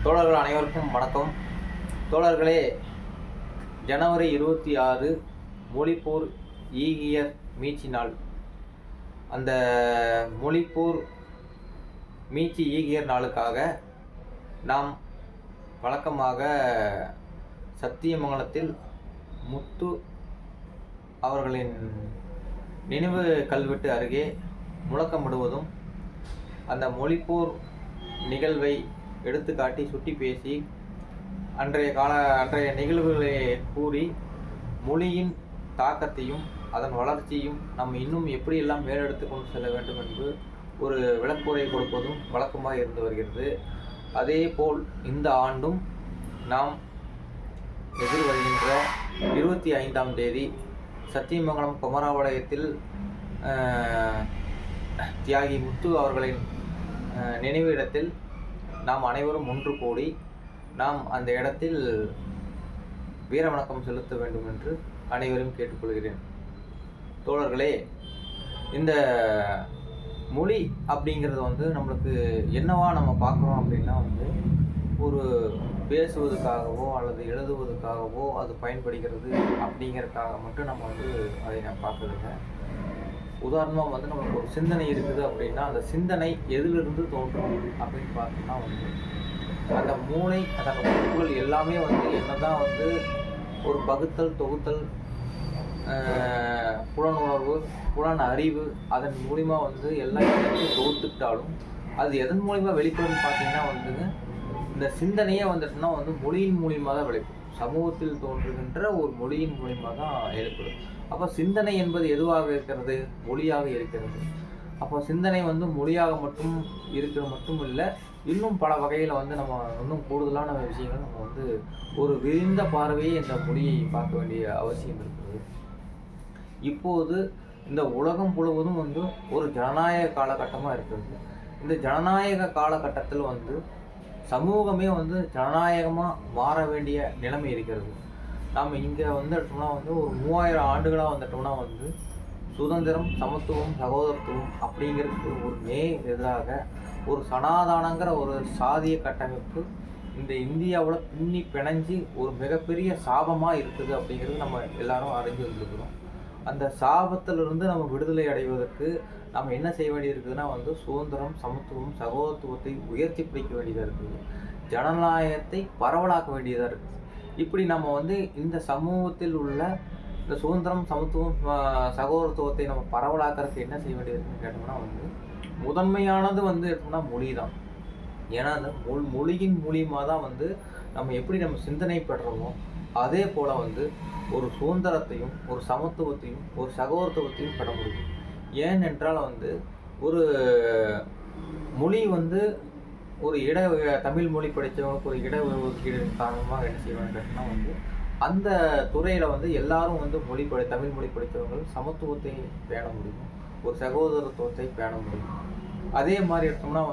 தோழர்கள் அனைவருக்கும் வணக்கம். தோழர்களே, ஜனவரி 26 மொழிப்போர் ஈகியர் மீட்சி நாள். அந்த மொழிப்போர் மீட்சி ஈகியர் நாளுக்காக நாம் வழக்கமாக சத்தியமங்கலத்தில் முத்து அவர்களின் நினைவு கல்வெட்டு அருகே முழக்கமிடுவதும், அந்த மொழிப்போர் நிகழ்வை எடுத்துக்காட்டி சுட்டி பேசி அன்றைய நிகழ்வுகளை கூறி மொழியின் தாக்கத்தையும் அதன் வளர்ச்சியும் நம்ம இன்னும் எப்படியெல்லாம் மேலெடுத்து கொண்டு செல்ல வேண்டும் என்று ஒரு விளக்குரை கொடுப்பதும் வழக்கமாக இருந்து வருகிறது. அதே போல் இந்த ஆண்டும் நாம் எதிர்வருகின்ற 25ஆம் தேதி சத்தியமங்கலம் குமராபாளையத்தில் தியாகி முத்து அவர்களின் நினைவு இடத்தில் நாம் அனைவரும் ஒன்று கூடி நாம் அந்த இடத்தில் வீர வணக்கம் செலுத்த வேண்டும் என்று அனைவரும் கேட்டுக்கொள்கிறேன். தோழர்களே, இந்த மொழி அப்படிங்கிறது நம்மளுக்கு என்னவா நம்ம பார்க்குறோம் அப்படின்னா ஒரு பேசுவதுக்காகவோ அல்லது எழுதுவதற்காகவோ அது பயன்படுகிறது அப்படிங்கிறதுக்காக மட்டும் நம்ம அதை நான் பார்க்கறதில்லை. உதாரணமாக நம்மளுக்கு ஒரு சிந்தனை இருக்குது அப்படின்னா அந்த சிந்தனை எதிலிருந்து தோன்றும் அப்படின்னு பார்த்தோம்னா அந்த மூளை, அந்த உறுப்புகள் எல்லாமே என்னதான் ஒரு பகுத்தல், தொகுத்தல், புலனுணர்வு, புலன் அறிவு அதன் மூலிமா எல்லா இடத்தையும் தொகுத்துக்கிட்டாலும் அது எதன் மூலிமா வெளிப்படும் பார்த்தீங்கன்னா இந்த சிந்தனையே மொழியின் மூலிமா தான் வெளிப்படும். சமூகத்தில் தோன்றுகின்ற ஒரு மொழியின் மூலிமா தான் ஏற்படும். அப்போ சிந்தனை என்பது எதுவாக இருக்கிறது? மொழியாக இருக்கிறது. அப்போ சிந்தனை மொழியாக மட்டும் இருக்கிறது மட்டும் இல்லை, இன்னும் பல வகையில் நம்ம இன்னும் கூடுதலான விஷயங்கள் நம்ம ஒரு விரிந்த பார்வையை இந்த மொழியை பார்க்க வேண்டிய அவசியம் இருக்கிறது. இப்போது இந்த உலகம் முழுவதும் ஒரு ஜனநாயக காலகட்டமாக இருக்கிறது. இந்த ஜனநாயக காலகட்டத்தில் சமூகமே ஜனநாயகமாக மாற வேண்டிய நிலைமை இருக்கிறது. நாம் இங்கே எடுத்தோம்னா ஒரு 3000 ஆண்டுகளாக வந்துட்டோம்னா சுதந்திரம், சமத்துவம், சகோதரத்துவம் அப்படிங்கிறதுக்கு ஒரு எதிராக ஒரு சனாதானங்கிற ஒரு சாதிய கட்டமைப்பு இந்த இந்தியாவில் பின்னி பிணைஞ்சி ஒரு மிகப்பெரிய சாபமாக இருக்குது அப்படிங்கிறது நம்ம எல்லாரும் அறிஞ்சு வந்துருக்கிறோம். அந்த சாபத்திலிருந்து நம்ம விடுதலை அடைவதற்கு நம்ம என்ன செய்ய வேண்டியது இருக்குதுன்னா சுதந்திரம், சமத்துவம், சகோதரத்துவத்தை உயர்த்தி பிடிக்க வேண்டியதாக இருக்குது. ஜனநாயகத்தை பரவலாக்க வேண்டியதாக இருக்குது. இப்படி நம்ம இந்த சமூகத்தில் உள்ள இந்த சுதந்திரம், சமத்துவம், சகோதரத்துவத்தை நம்ம பரவலாக்கிறதுக்கு என்ன செய்ய வேண்டியது இருக்குன்னு கேட்டோம்னா முதன்மையானது எடுத்தோம்னா மொழி தான். ஏன்னா அந்த மொழியின் மூலியமாக தான் நம்ம எப்படி நம்ம சிந்தனை பெறுறோமோ அதே போல் ஒரு சுதந்திரத்தையும், ஒரு சமத்துவத்தையும், ஒரு சகோதரத்துவத்தையும் பெற முடியும். ஏனென்றால் ஒரு மொழி ஒரு தமிழ் மொழி படித்தவங்களுக்கு ஒரு இடஒதுக்கீடு காரணமாக என்ன செய்வாங்க கேட்டோம்னா அந்த துறையில் எல்லாரும் தமிழ் மொழி படித்தவங்க சமத்துவத்தை பேண முடியும், ஒரு சகோதரத்துவத்தை பேண முடியும். அதே மாதிரி எடுத்தோம்னா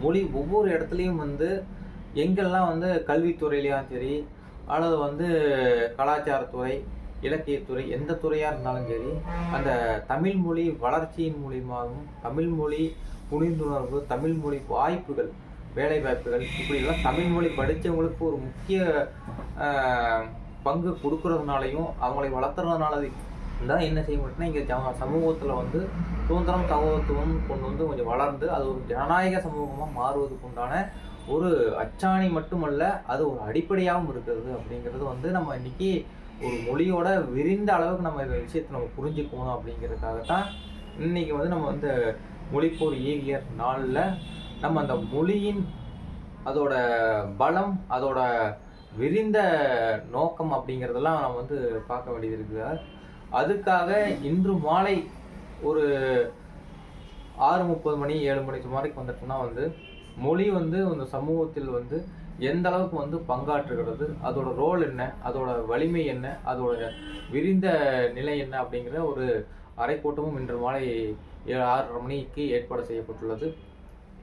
மொழி ஒவ்வொரு இடத்துலையும் எங்கெல்லாம் கல்வித்துறையிலையும் சரி அல்லது கலாச்சாரத்துறை, இலக்கியத்துறை, எந்த துறையாக இருந்தாலும் சரி அந்த தமிழ் மொழி வளர்ச்சியின் மூலியமாகவும் தமிழ் மொழி புரிந்துணர்வு, தமிழ் மொழி வாய்ப்புகள், வேலை வாய்ப்புகள் இப்படிலாம் தமிழ் மொழி படித்தவங்களுக்கு ஒரு முக்கிய பங்கு கொடுக்கறதுனாலையும் அவங்களை வளர்த்துறதுனால தான் என்ன செய்ய முடியும்னா இங்கே சமூகத்தில் சுதந்திரம், சகோதரத்துவம் கொண்டு கொஞ்சம் வளர்ந்து அது ஒரு ஜனநாயக சமூகமாக மாறுவதுக்கு உண்டான ஒரு அச்சாணி மட்டுமல்ல, அது ஒரு அடிப்படையாகவும் இருக்கிறது. அப்படிங்கிறது நம்ம இன்னைக்கு ஒரு மொழியோட விரிந்த அளவுக்கு நம்ம இந்த விஷயத்தை நம்ம புரிஞ்சுக்கணும். அப்படிங்கிறதுக்காகத்தான் இன்னைக்கு நம்ம மொழிப்போர் ஈகியர் நாளில் நம்ம அந்த மொழியின் அதோட பலம், அதோட விரிந்த நோக்கம் அப்படிங்கிறதெல்லாம் நம்ம பார்க்க வேண்டியது இருக்குது. அதுக்காக இன்று மாலை ஒரு 6:30 மணி 7 மணி சுமாருக்கு வந்துட்டோம்னா மொழி இந்த சமூகத்தில் எந்த அளவுக்கு பங்காற்றுகிறது, அதோட ரோல் என்ன, அதோட வலிமை என்ன, அதோட விரிந்த நிலை என்ன அப்படிங்கிற ஒரு அரைக்கூட்டமும் இன்று மாலை 6:30 மணிக்கு ஏற்பாடு செய்யப்பட்டுள்ளது.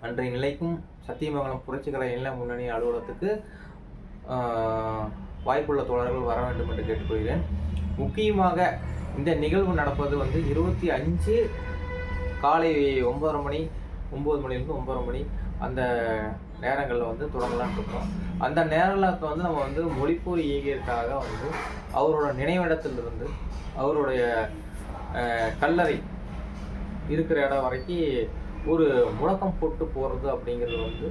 அன்றைய நிலைக்கும் சத்தியமங்கலம் புரட்சிகர இள முன்னணி அலுவலகத்துக்கு வாய்ப்புள்ள தோழர்கள் வர வேண்டும் என்று கேட்டுக்கொள்கிறேன். முக்கியமாக இந்த நிகழ்வு நடப்பது 25 காலை 9 மணிலிருந்து 9 மணி அந்த நேரங்களில் வந்து தொடங்கலான்னு இருக்கோம். அந்த நேரத்தில் வந்து நம்ம வந்து மொழிப்போர் ஈகியருக்காக வந்து அவரோட நினைவிடத்திலிருந்து அவருடைய கல்லறை இருக்கிற இடம் வரைக்கும் ஒரு முழக்கம் போட்டு போகிறது அப்படிங்கிறது வந்து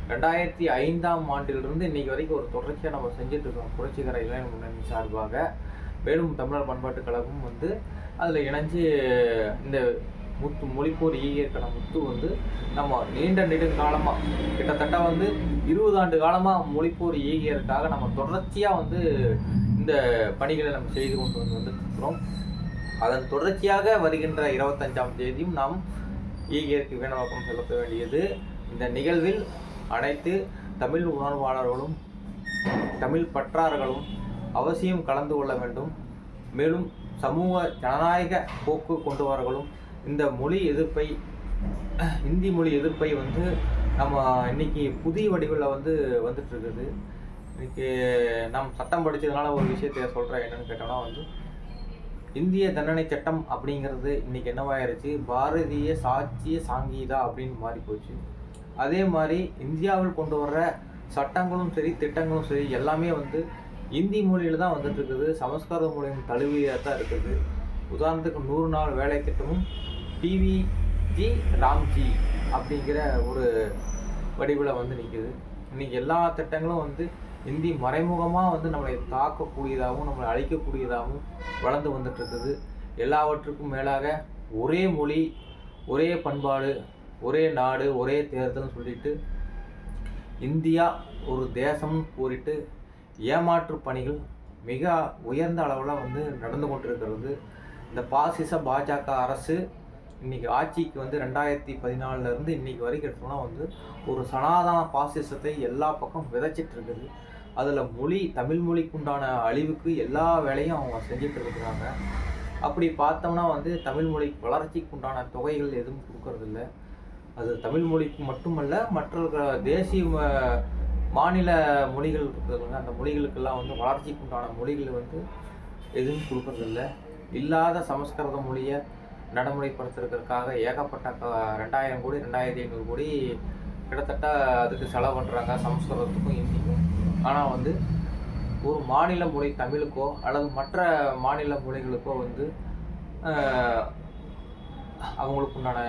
2005ஆம் ஆண்டிலிருந்து இன்னைக்கு வரைக்கும் ஒரு தொடர்ச்சியாக நம்ம செஞ்சுட்டு இருக்கோம். புரட்சிகர இளைஞர் முன்னணி சார்பாக மேலும் தமிழர் பண்பாட்டுக் கழகம் வந்து அதில் இணைஞ்சு இந்த மொழிப்போர் ஈகியருக்கான முத்து வந்து நம்ம நீண்ட நெடுங்காலமாக கிட்டத்தட்ட வந்து 20 ஆண்டு காலமாக மொழிப்போர் ஈகியருக்காக நம்ம தொடர்ச்சியாக வந்து இந்த பணிகளை நம்ம செய்து கொண்டு வந்துருக்கிறோம். அதன் தொடர்ச்சியாக வருகின்ற 25ஆம் தேதியும் நாம் ஈகியருக்கு வீணவக்கம் செலுத்த வேண்டியது. இந்த நிகழ்வில் அனைத்து தமிழ் உணர்வாளர்களும் தமிழ் பற்றார்களும் அவசியம் கலந்து கொள்ள வேண்டும். மேலும் சமூக ஜனநாயக போக்கு கொண்டவர்களும் இந்த மொழி எதிர்ப்பை இந்தி மொழி எதிர்ப்பை வந்து நம்ம இன்னைக்கு புதிய வடிவில் வந்துட்டு இருக்குது. இன்னைக்கு நாம் சட்டம் படித்ததுனால ஒரு விஷயத்தை சொல்கிறேன். என்னன்னு கேட்டோம்னா வந்து இந்திய தண்டனை சட்டம் அப்படிங்கிறது இன்னைக்கு என்னவாயிருச்சு, பாரதிய சாட்சிய சாங்கீதா அப்படின்னு மாறி போச்சு. அதே மாதிரி இந்தியாவில் கொண்டு வர்ற சட்டங்களும் சரி திட்டங்களும் சரி எல்லாமே வந்து இந்தி மொழியில் தான் வந்துட்டு இருக்குது. சமஸ்கிருத மொழியின் தழுவியாக தான் இருக்குது. உதாரணத்துக்கு 100 நாள் வேலை திட்டமும் PVG ராம்ஜி அப்படிங்கிற ஒரு வடிவில் வந்து நிற்குது. இன்னைக்கு எல்லா திட்டங்களும் வந்து இந்தி மறைமுகமாக வந்து நம்மளை தாக்கக்கூடியதாகவும் நம்மளை அழிக்கக்கூடியதாகவும் வளர்ந்து வந்துட்டு இருக்குது. எல்லாவற்றுக்கும் மேலாக ஒரே மொழி, ஒரே பண்பாடு, ஒரே நாடு, ஒரே தேர்தல்னு சொல்லிட்டு இந்தியா ஒரு தேசம் கூறிட்டு ஏமாற்று பணிகள் மிக உயர்ந்த அளவில் வந்து நடந்து கொண்டிருக்கிறது. இந்த பாசிச பாஜக அரசு இன்னைக்கு ஆட்சிக்கு வந்து 2014 இன்னைக்கு வரைக்கும் எடுத்தோம்னா வந்து ஒரு சனாதன பாசிசத்தை எல்லா பக்கம் விதைச்சிட்டு இருக்குது. அதில் தமிழ் மொழிக்குண்டான அழிவுக்கு எல்லா வேலையும் அவங்க செஞ்சுட்டு இருக்கிறாங்க. அப்படி பார்த்தோம்னா வந்து தமிழ் மொழி வளர்ச்சிக்கு உண்டான தொகைகள் எதுவும் கொடுக்கறதில்ல. அது தமிழ் மொழிக்கு மட்டுமல்ல, மற்ற தேசிய மாநில மொழிகள் இருக்கிறதுங்க, அந்த மொழிகளுக்கெல்லாம் வந்து வளர்ச்சிக்கு உண்டான மொழிகள் வந்து எதுவும் கொடுக்கறதில்ல. இல்லாத சமஸ்கிருத மொழியை நடைமுறைப்படுத்துறதுக்காக ஏகப்பட்ட 2000 கோடி 2500 கோடி கிட்டத்தட்ட அதுக்கு செலவு பண்ணுறாங்க, சமஸ்கிருதத்துக்கும் ஹிந்திக்கும். ஆனால் வந்து ஒரு மாநில மொழி தமிழுக்கோ அல்லது மற்ற மாநில மொழிகளுக்கோ வந்து அவங்களுக்குண்டான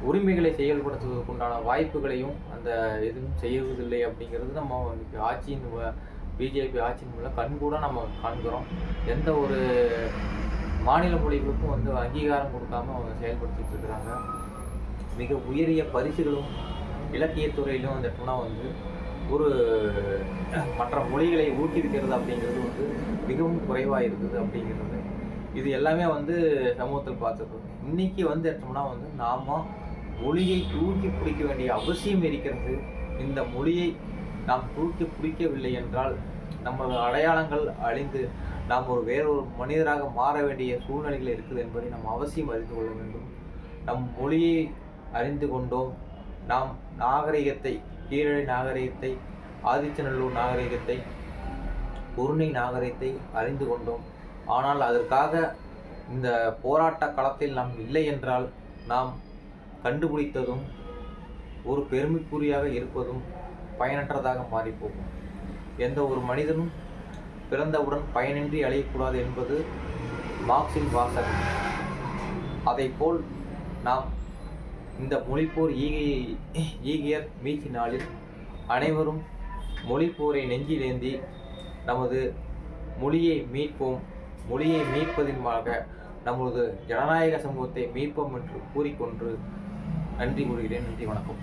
உரிமைகளை செயல்படுத்துவதற்கு உண்டான வாய்ப்புகளையும் அந்த எதுவும் செய்வதில்லை அப்படிங்கிறது நம்ம இன்னைக்கு ஆட்சியின் பிஜேபி ஆட்சியின் மூலம் கண்கூட நம்ம காண்கிறோம். எந்த ஒரு மாநில மொழிகளுக்கும் வந்து அங்கீகாரம் கொடுக்காம அவங்க செயல்படுத்திட்டு இருக்கிறாங்க. மிக உயரிய பரிசுகளும் இலக்கியத்துறையிலும் வந்துட்டோம்னா வந்து ஒரு மற்ற மொழிகளை ஊக்குவிக்கிறது அப்படிங்கிறது வந்து மிகவும் குறைவாக இருக்குது அப்படிங்கிறது. இது எல்லாமே வந்து சமூகத்தில் பார்த்துருக்கோம். இன்னைக்கு வந்து எடுத்தோம்னா வந்து நாம மொழியை தூக்கி பிடிக்க வேண்டிய அவசியம் இருக்கிறது. இந்த மொழியை நாம் தூக்கி பிடிக்கவில்லை என்றால் நமது அடையாளங்கள் அழிந்து நாம் வேறொரு மனிதராக மாற வேண்டிய சூழ்நிலைகள் இருக்குது என்பதை நாம் அவசியம் அறிந்து கொள்ள வேண்டும். நம் மொழியை அறிந்து கொண்டோம். நாம் நாகரிகத்தை, கீழடி நாகரிகத்தை, ஆதிச்சநல்லூர் நாகரிகத்தை, பொருணை நாகரிகத்தை அறிந்து கொண்டோம். ஆனால் அதற்காக இந்த போராட்ட களத்தில் நாம் இல்லை என்றால் நாம் கண்டுபிடித்ததும் ஒரு பெருமைக்குரியாக இருப்பதும் பயனற்றதாக மாறிப்போகும். எந்த ஒரு மனிதனும் பிறந்தவுடன் பயனின்றி அழியக்கூடாது என்பது மார்க்சின் வாசகம். அதைப்போல் நாம் இந்த மொழிப்போர் ஈகியர் மீட்சி நாளில் அனைவரும் மொழிப்போரை நெஞ்சிலேந்தி நமது மொழியை மீட்போம். மொழியை மீட்பதின் மூலமாக நமது ஜனநாயக சமூகத்தை மீட்போம் என்று கூறிக்கொண்டு நன்றி கூறுகிறேன். நன்றி, வணக்கம்.